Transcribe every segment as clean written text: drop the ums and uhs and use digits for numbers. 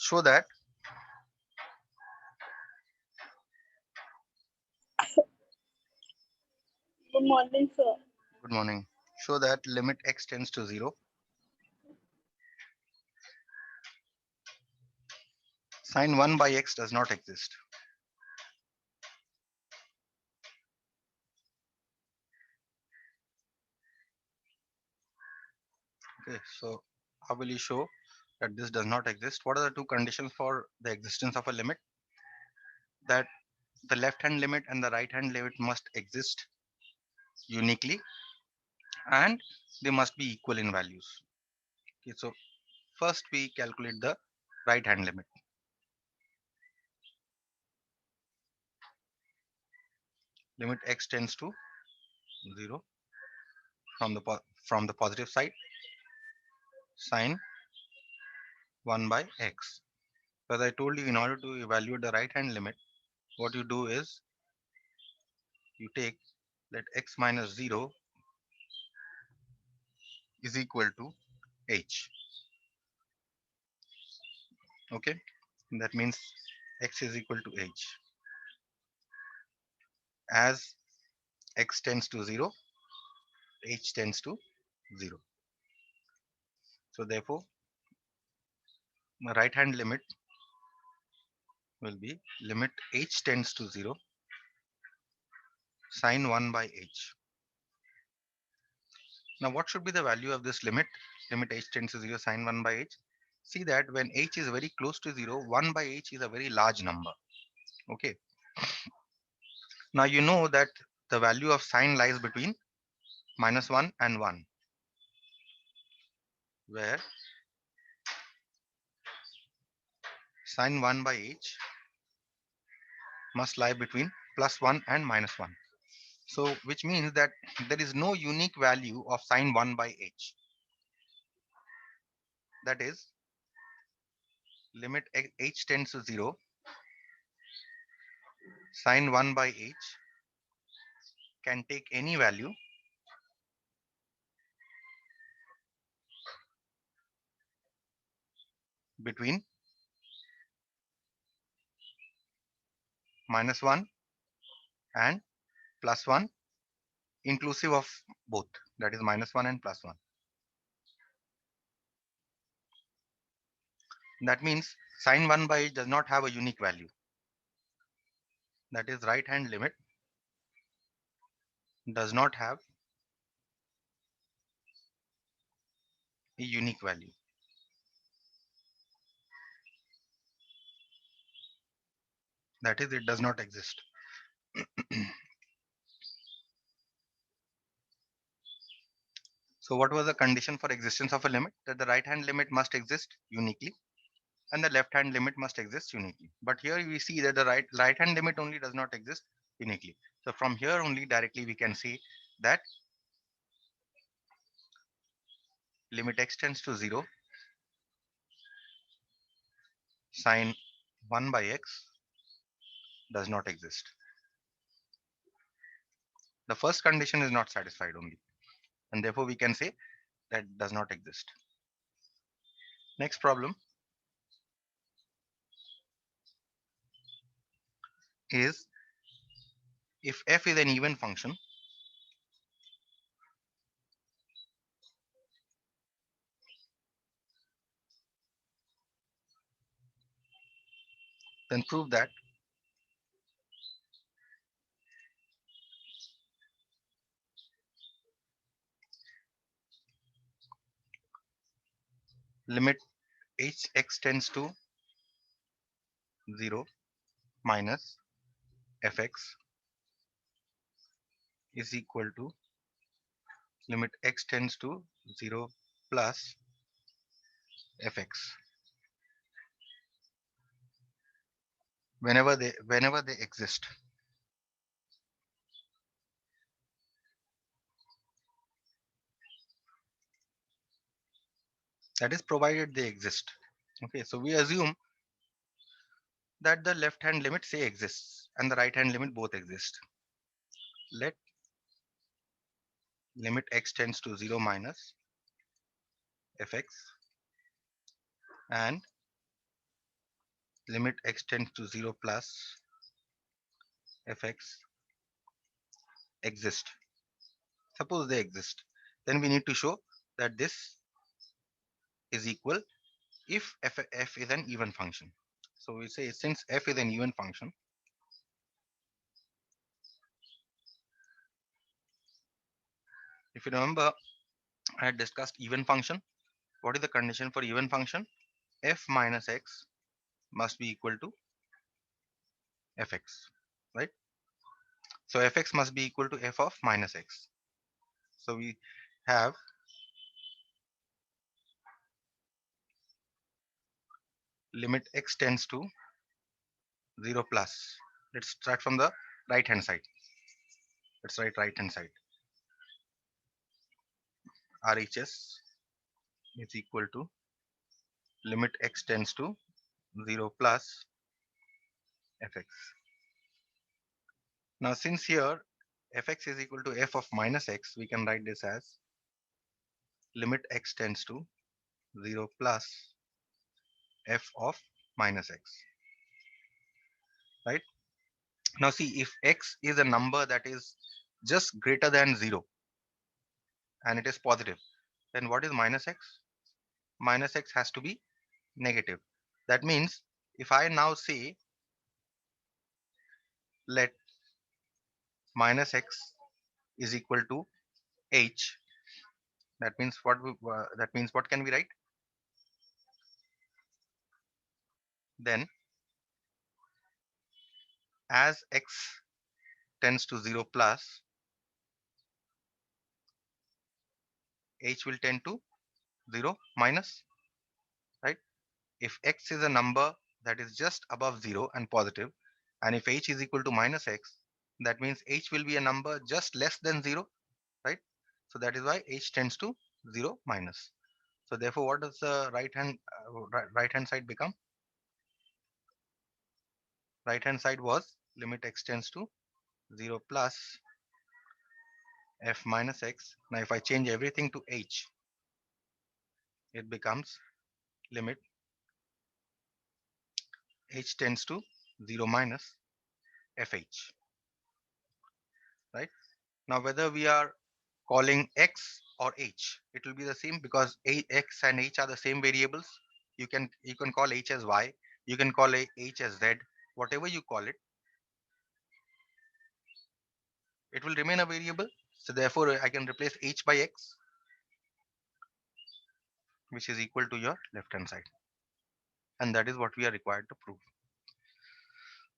show that Good morning, sir. good morning. Show that limit x tends to 0, sine 1 by x does not exist. Okay, so how will you show that this does not exist? What are the two conditions for the existence of a limit? That the left hand limit and the right hand limit must exist uniquely, and they must be equal in values. Okay, so first we calculate the right hand limit. Limit x tends to 0 from the positive side, sine 1 by x. As I told you, in order to evaluate the right hand limit, what you do is you take let x minus 0 is equal to h. Okay, that means x is equal to h. As x tends to 0, h tends to 0. So therefore, the right hand limit will be limit h tends to 0, sine 1 by h. Now what should be the value of this limit? Limit h tends to 0, sine 1 by h. See that when h is very close to 0, 1 by h is a very large number. Okay. Now you know that the value of sine lies between minus 1 and 1, where sine 1 by h must lie between plus 1 and minus 1. So which means that there is no unique value of sine 1 by h. That is, limit h tends to 0, sine 1 by h can take any value between minus 1 and plus 1, inclusive of both, that is minus 1 and plus 1. That means sine 1 by h does not have a unique value. That is, right hand limit does not have a unique value. That is, it does not exist. So what was the condition for existence of a limit? That the right hand limit must exist uniquely and the left hand limit must exist uniquely. But here we see that the right hand limit only does not exist uniquely. So from here only directly we can see that limit x tends to 0, sine 1 by x does not exist. The first condition is not satisfied only, and therefore we can say that does not exist. Next problem is, if f is an even function, then prove that limit hx tends to 0 minus fx is equal to limit x tends to 0 plus fx whenever they exist. That is, provided they exist. Okay, so we assume that the left hand limit say exists and the right hand limit both exist. Let limit x tends to 0 minus fx and limit x tends to 0 plus fx exist. Suppose they exist, then we need to show that this is equal if f is an even function. So we say since f is an even function, if you remember, I had discussed even function. What is the condition for even function? F minus x must be equal to fx, right? So fx must be equal to f of minus x. So we have limit x tends to 0 plus. Let's start from the right hand side. Let's write right hand side. RHS is equal to limit x tends to 0 plus fx. Now since here fx is equal to f of minus x, we can write this as limit x tends to 0 plus f of minus x, right? Now see, if x is a number that is just greater than 0 and it is positive, then what is minus x? Minus x has to be negative. That means if I now say let minus x is equal to h, that means what can we write? Then as x tends to 0 plus, h will tend to 0 minus, right? If x is a number that is just above 0 and positive, and if h is equal to minus x, that means h will be a number just less than 0, right? So that is why h tends to 0 minus. So therefore, what does the right hand side become? Right hand side was limit x tends to 0 plus f minus x. Now if I change everything to h, it becomes limit h tends to 0 minus fh, right? Now whether we are calling x or h, it will be the same because x and h are the same variables. You can call h as y, you can call h as z, whatever you call it, it will remain a variable. So therefore I can replace h by x, which is equal to your left hand side, and that is what we are required to prove.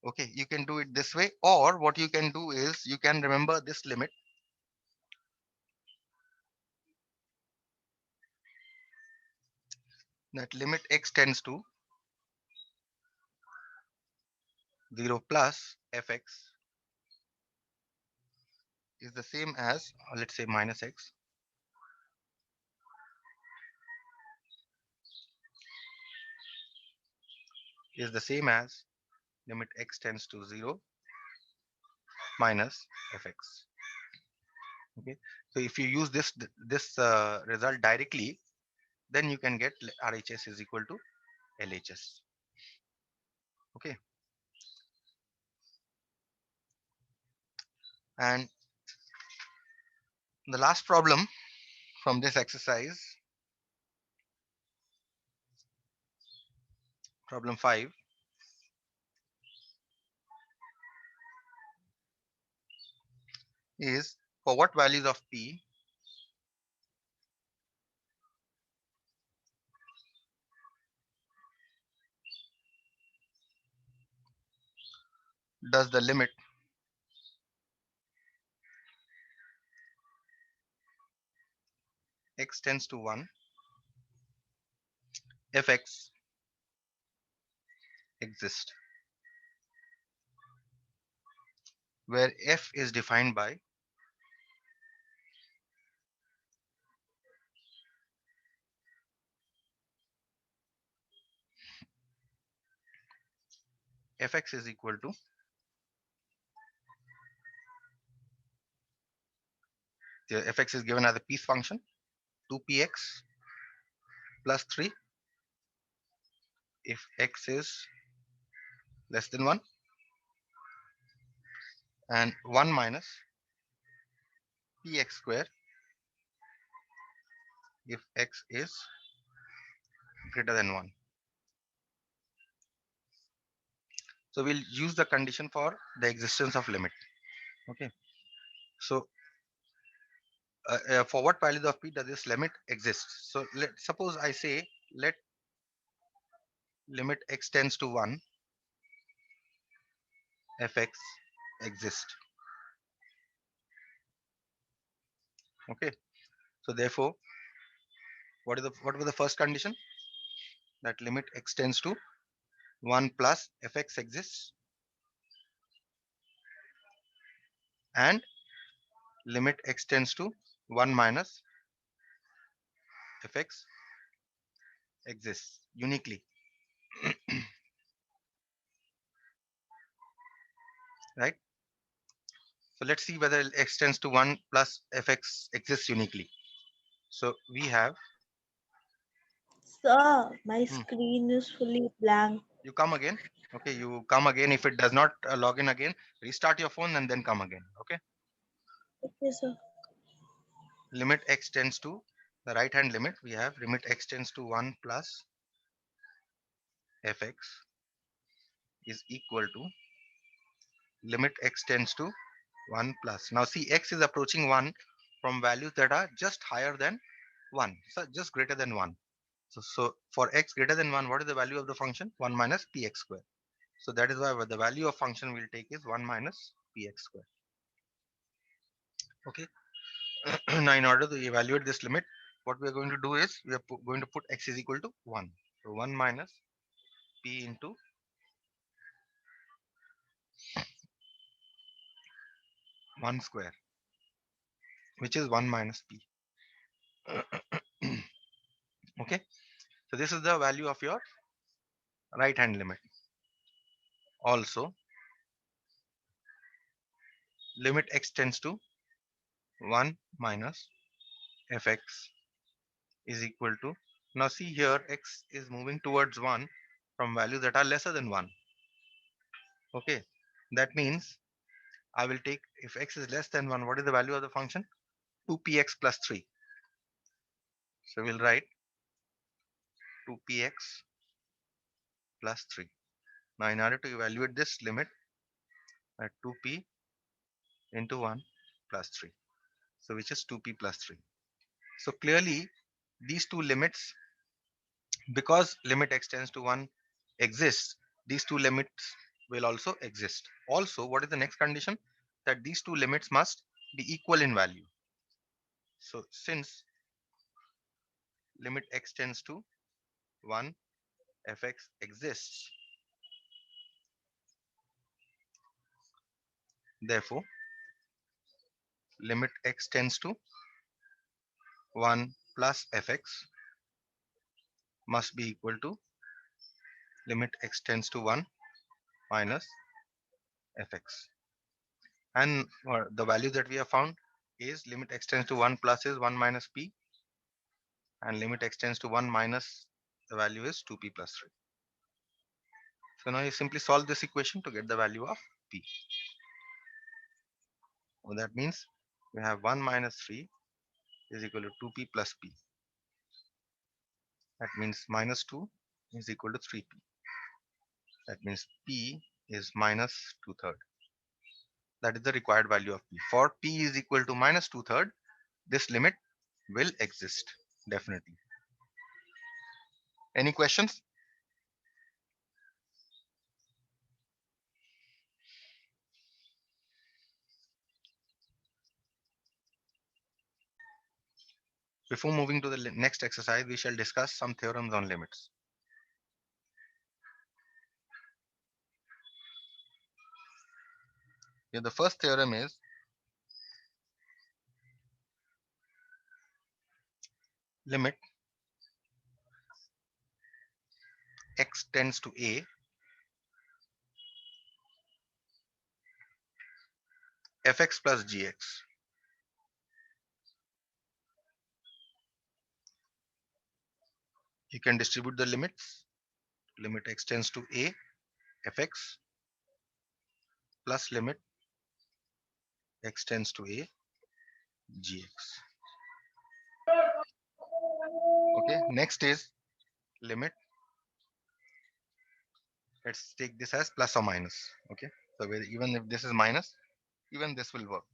Okay, you can do it this way, or what you can do is you can remember this limit, that limit x tends to 0 plus fx is the same as, let's say, minus x is the same as limit x tends to 0 minus fx. Okay, so if you use this result directly, then you can get RHS is equal to LHS. Okay, and the last problem from this exercise, problem 5, is for what values of p does the limit x tends to 1 fx exist, where f is defined by fx is equal to, the fx is given as a piece function 2px plus 3 if x is less than 1, and 1 minus px square if x is greater than 1. So we'll use the condition for the existence of limit. Okay. So for what value of p does this limit exist? So suppose I say let limit x tends to 1 fx exist. Okay. So therefore, what was the first condition? That limit x tends to 1 plus fx exists, and limit x tends to 1 minus fx exists uniquely. Right? So let's see whether x tends to 1 plus fx exists uniquely. So we have, Sir, my hmm, screen is fully blank. you come again. Okay, you come again. If it does not log in again, restart your phone and then come again. Okay. Okay, sir. Limit x tends to the right hand limit. We have limit x tends to 1 plus fx is equal to limit x tends to 1 plus. Now see, x is approaching 1 from values that are just higher than 1, so just greater than 1. So for x greater than 1, what is the value of the function? 1 minus px square. So that is why the value of function we'll take is 1 minus px square. Okay. Now in order to evaluate this limit, what we are going to do is we are going to put x is equal to 1. So 1 minus p into 1 square, which is 1 minus p. Okay. So this is the value of your right hand limit. Also, limit x tends to 1 minus fx is equal to, now see here x is moving towards 1 from values that are lesser than 1. Okay, that means I will take, if x is less than 1, what is the value of the function? 2px plus 3. So we'll write 2px plus 3. Now in order to evaluate this limit at 2p into 1 plus 3, so which is 2p plus 3. So clearly these two limits, because limit x tends to 1 exists, these two limits will also exist. Also, what is the next condition? That these two limits must be equal in value. So since limit x tends to 1 fx exists, therefore limit x tends to 1 plus fx must be equal to limit x tends to 1 minus fx. And the value that we have found is limit x tends to 1 plus is 1 minus p, and limit x tends to 1 minus the value is 2p plus 3. So now you simply solve this equation to get the value of p. So that means we have 1 minus 3 is equal to 2p plus p. That means minus 2 is equal to 3p. That means p is minus 2/3. That is the required value of p. For p is equal to minus 2/3, this limit will exist definitely. Any questions? Before moving to the next exercise, we shall discuss some theorems on limits. Here the first theorem is limit x tends to a fx plus gx. You can distribute the limits. Limit x tends to a fx plus limit x tends to a gx. Okay, next is limit. Let's take this as plus or minus. Okay, so even if this is minus, even this will work.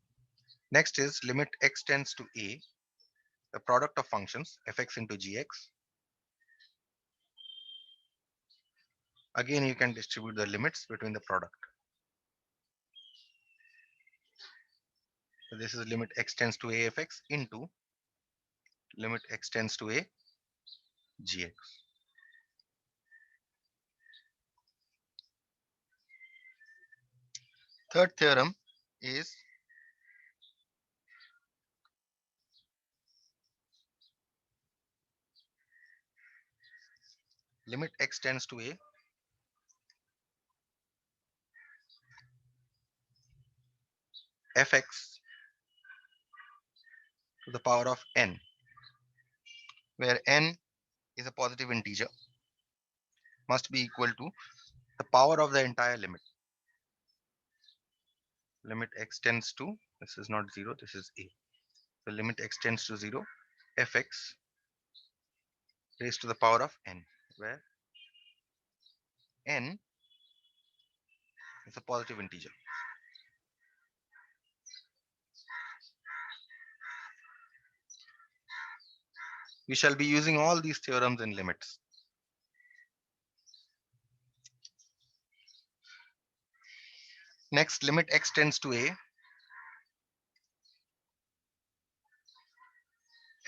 Next is limit x tends to a, the product of functions fx into gx. Again, you can distribute the limits between the product. So this is limit x tends to a fx into limit x tends to a gx. Third theorem is limit x tends to a fx to the power of n, where n is a positive integer, must be equal to the power of the entire limit. Limit x tends to, this is not 0, this is a. So limit x tends to 0, fx raised to the power of n, where n is a positive integer. We shall be using all these theorems in limits. Next, limit x tends to a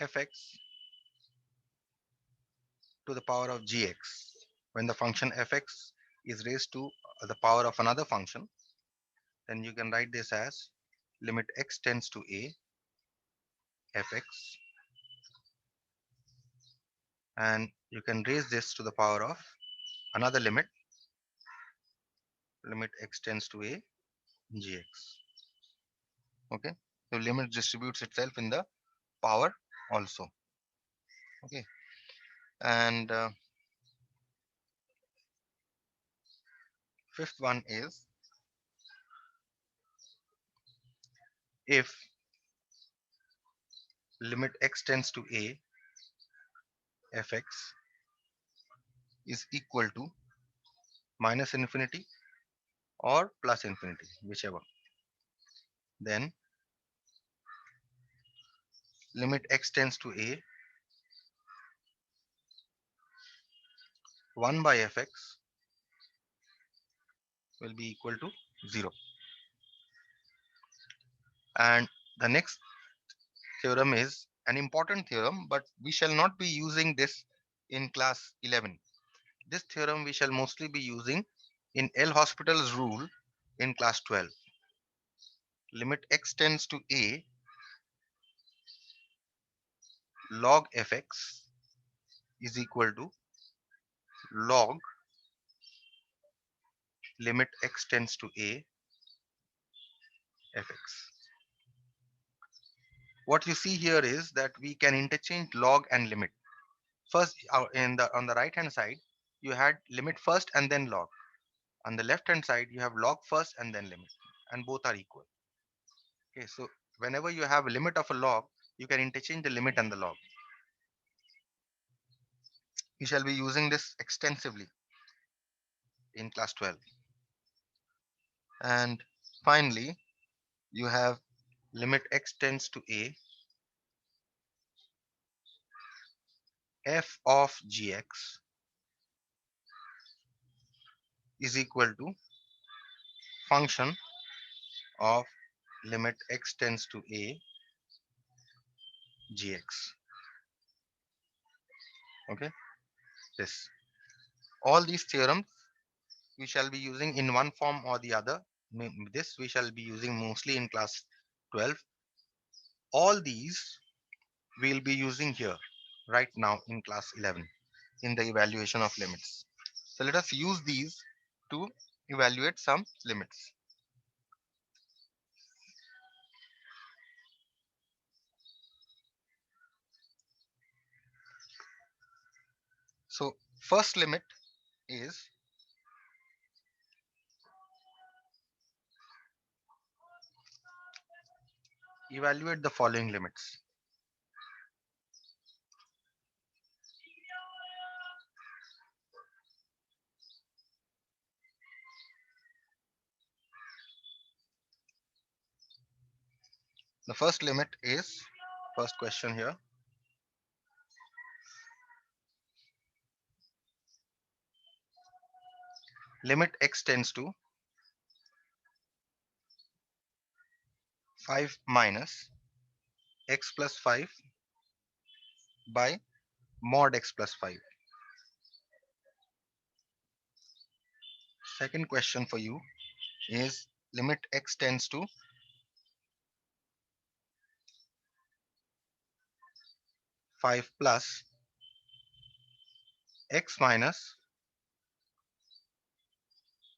fx to the power of gx. When the function fx is raised to the power of another function, then you can write this as limit x tends to a fx, and you can raise this to the power of another limit, limit x tends to a gx. Okay, so limit distributes itself in the power also. Okay, and fifth one is if limit x tends to a fx is equal to minus infinity or plus infinity, whichever, then limit x tends to a 1 by fx will be equal to 0. And the next theorem is an important theorem, but we shall not be using this in class 11. This theorem we shall mostly be using in L'Hospital's rule in class 12. Limit x tends to a log fx is equal to log limit x tends to a fx. What you see here is that we can interchange log and limit. First, on the right hand side, you had limit first and then log. On the left hand side, you have log first and then limit, and both are equal. Okay, so whenever you have a limit of a log, you can interchange the limit and the log. We shall be using this extensively in class 12. And finally, you have limit x tends to a f of gx is equal to function of limit x tends to a gx. Okay, this all these theorems we shall be using in one form or the other. This we shall be using mostly in class 12. All these we'll be using here right now in class 11 in the evaluation of limits. So let us use these to evaluate some limits. So first limit is evaluate the following limits. The first limit is, first question here, limit x tends to 5 minus x plus 5 by mod x plus 5. Second question for you is limit x tends to 5 plus x minus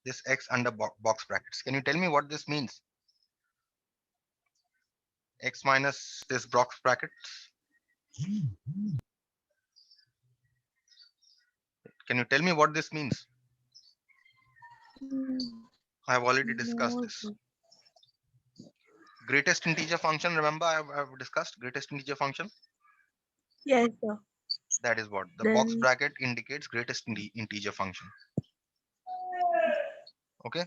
this x under box brackets. Can you tell me what this means? X minus this box brackets. Can you tell me what this means? I have already discussed No, this. sir. Greatest integer function, remember I've discussed greatest integer function. Yes, sir. That is what the box Then bracket indicates, greatest integer function. Okay,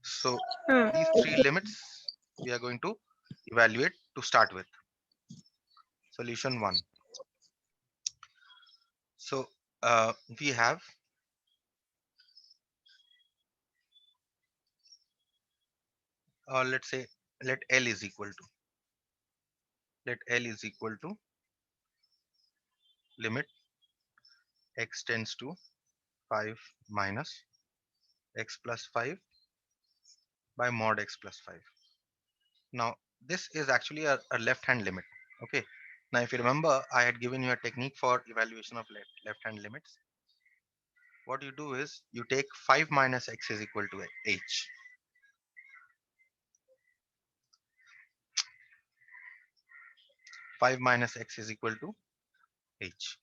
so these three okay. limits we are going to evaluate to start with. Solution 1. So we have let's say let L is equal to limit x tends to 5 minus x plus 5 by mod x plus 5. Now this is actually a left hand limit. Okay, now if you remember I had given you a technique for evaluation of left hand limits. What you do is you take 5 minus x is equal to h. Five minus x is equal to h.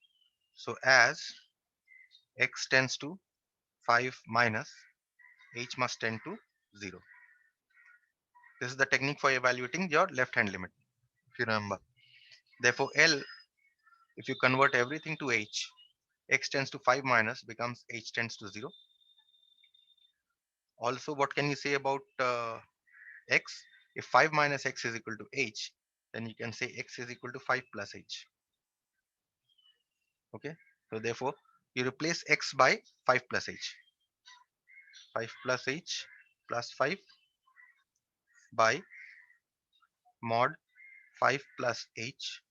So as x tends to 5 minus, h must tend to 0. This is the technique for evaluating your left hand limit, if you remember. Therefore L, if you convert everything to h, x tends to 5 minus becomes h tends to 0. Also, what can you say about x? If 5 minus x is equal to h, then you can say x is equal to 5 plus h. Okay, so therefore you replace x by 5 plus h. 5 plus h plus 5 by mod 5 plus h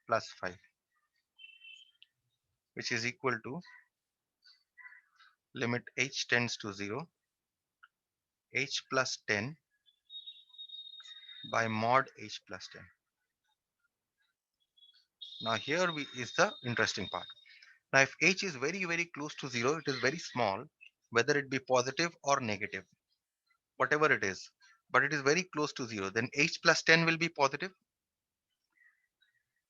plus 5, which is equal to limit h tends to 0, h plus 10 by mod h plus 10. Now here is the interesting part. Now if h is very very close to 0, it is very small, whether it be positive or negative, whatever it is, but it is very close to 0, then h plus 10 will be positive.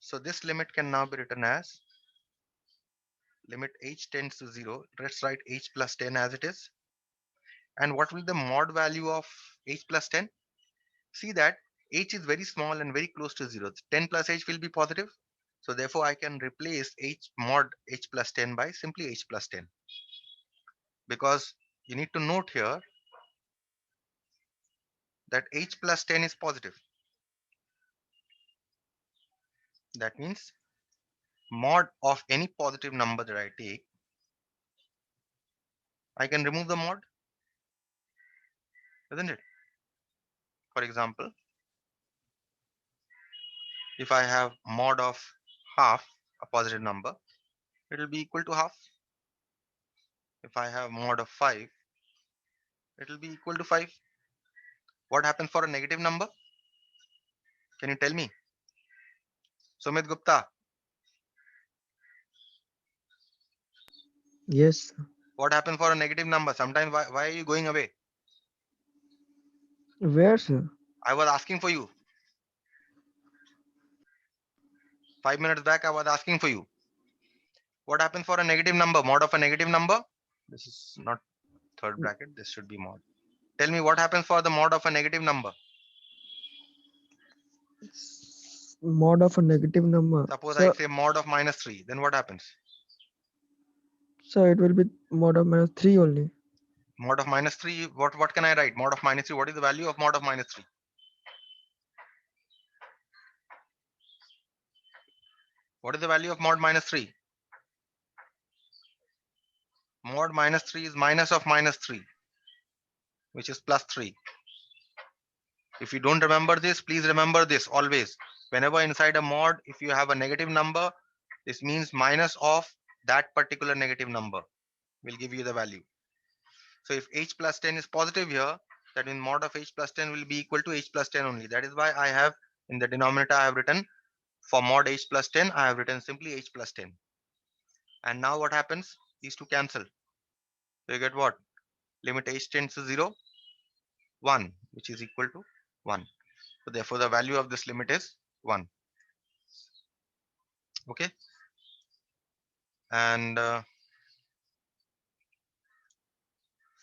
So this limit can now be written as limit h tends to 0. Let's write h plus 10 as it is. And what will the mod value of h plus 10? See that h is very small and very close to 0. 10 plus h will be positive. So therefore I can replace h mod h plus 10 by simply h plus 10. Because you need to note here that h plus 10 is positive. That means mod of any positive number that I take, I can remove the mod, isn't it? For example, if I have mod of half, a positive number, it will be equal to half. If I have mod of 5, it will be equal to 5. What happens for a negative number? Can you tell me? Sumit Gupta, Yes, what happens for a negative number? Sometimes why are you going away? where, sir? I was asking for you. 5 minutes back, I was asking for you. What happens for a negative number? Mod of a negative number? This is not third bracket. This should be mod. Tell me what happens for the mod of a negative number? Mod of a negative number. Suppose I So, say mod of -3, then what happens? so it will be mod of -3 only. Mod of -3, what can I write? Mod of -3, what is the value of mod of -3? What is the value of mod -3? Mod -3 is minus of -3, which is +3. If you don't remember this, please remember this always. Whenever inside a mod, if you have a negative number, this means minus of that particular negative number will give you the value. So if h plus 10 is positive here, that means mod of h plus 10 will be equal to h plus 10 only. That is why I have in the denominator, I have written for mod h plus 10, I have written simply h plus 10. And now what happens? These two cancel. So you get what? Limit h tends to 0, 1, which is equal to 1. So therefore the value of this limit is 1. Okay. And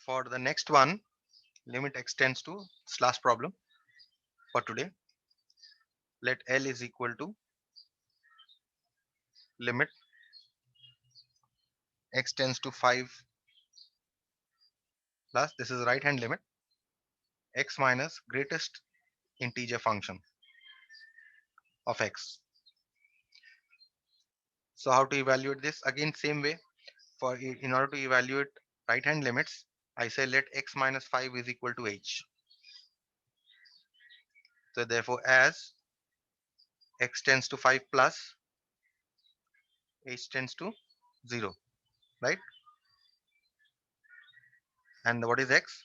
for the next one, limit x tends to, this last problem for today, let L is equal to limit x tends to 5 plus, this is right hand limit, x minus greatest integer function of x. So how to evaluate this? Again, same way. For in order to evaluate right hand limits, I say let x minus 5 is equal to h. So therefore, as x tends to 5 plus, h tends to 0, right? And what is x?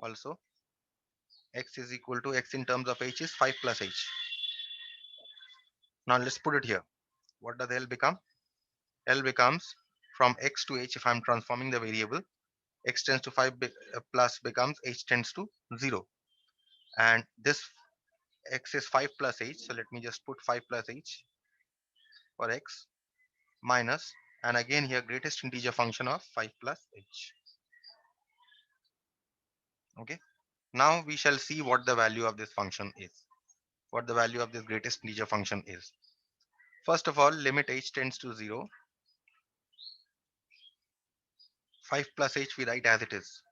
Also, x is equal to x in terms of h is 5 plus h. Now let's put it here. What does L become? L becomes from x to h. If I'm transforming the variable, x tends to 5 plus becomes h tends to 0. And this x is 5 plus h. So let me just put 5 plus h for x minus, and again here greatest integer function of 5 plus h. Okay. Now we shall see what the value of this function is. What the value of this greatest integer function is. First of all, limit h tends to 0. 5 plus h we write as it is.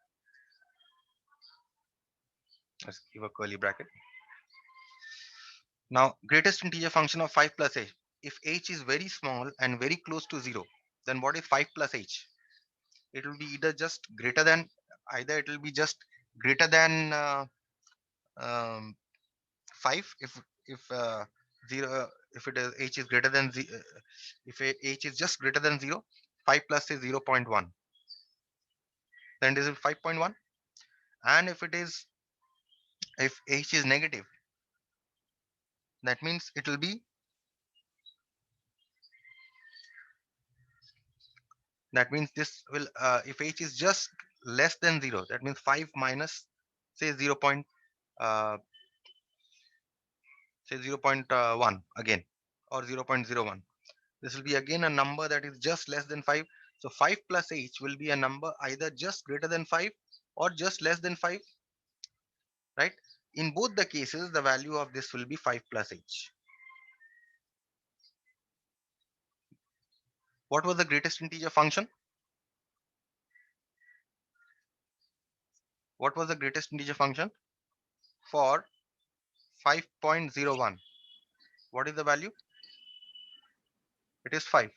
Let's give a curly bracket. Now, greatest integer function of 5 plus h. If h is very small and very close to 0, then what is 5 plus h? It will be either just greater than, either it will be just greater than um, 5 if 0, if it is h is greater than if h is just greater than 0, 5 plus is 0.1, then it is 5.1. And if it is, if h is negative, that means it will be, that means this will if h is just less than 0, that means 5 minus say 0. Uh, say 0.1 again, or 0.01. This will be again a number that is just less than 5. So 5 plus h will be a number either just greater than 5 or just less than 5, right? In both the cases, the value of this will be 5 plus h. What was the greatest integer function? What was the greatest integer function for 5.01? What is the value? It is 5,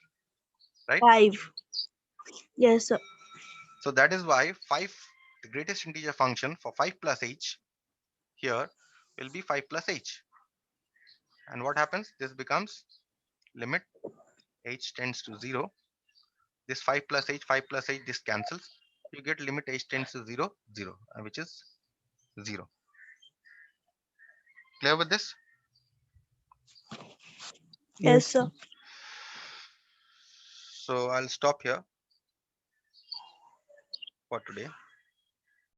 right? 5. Yes, sir. So that is why 5, the greatest integer function for 5 plus h here will be 5 plus h. And what happens? This becomes limit h tends to 0. This 5 plus h, this cancels. You get limit h tends to 0, 0, which is 0. Clear with this? Yes, Yes, sir. sir. So I'll stop here for today.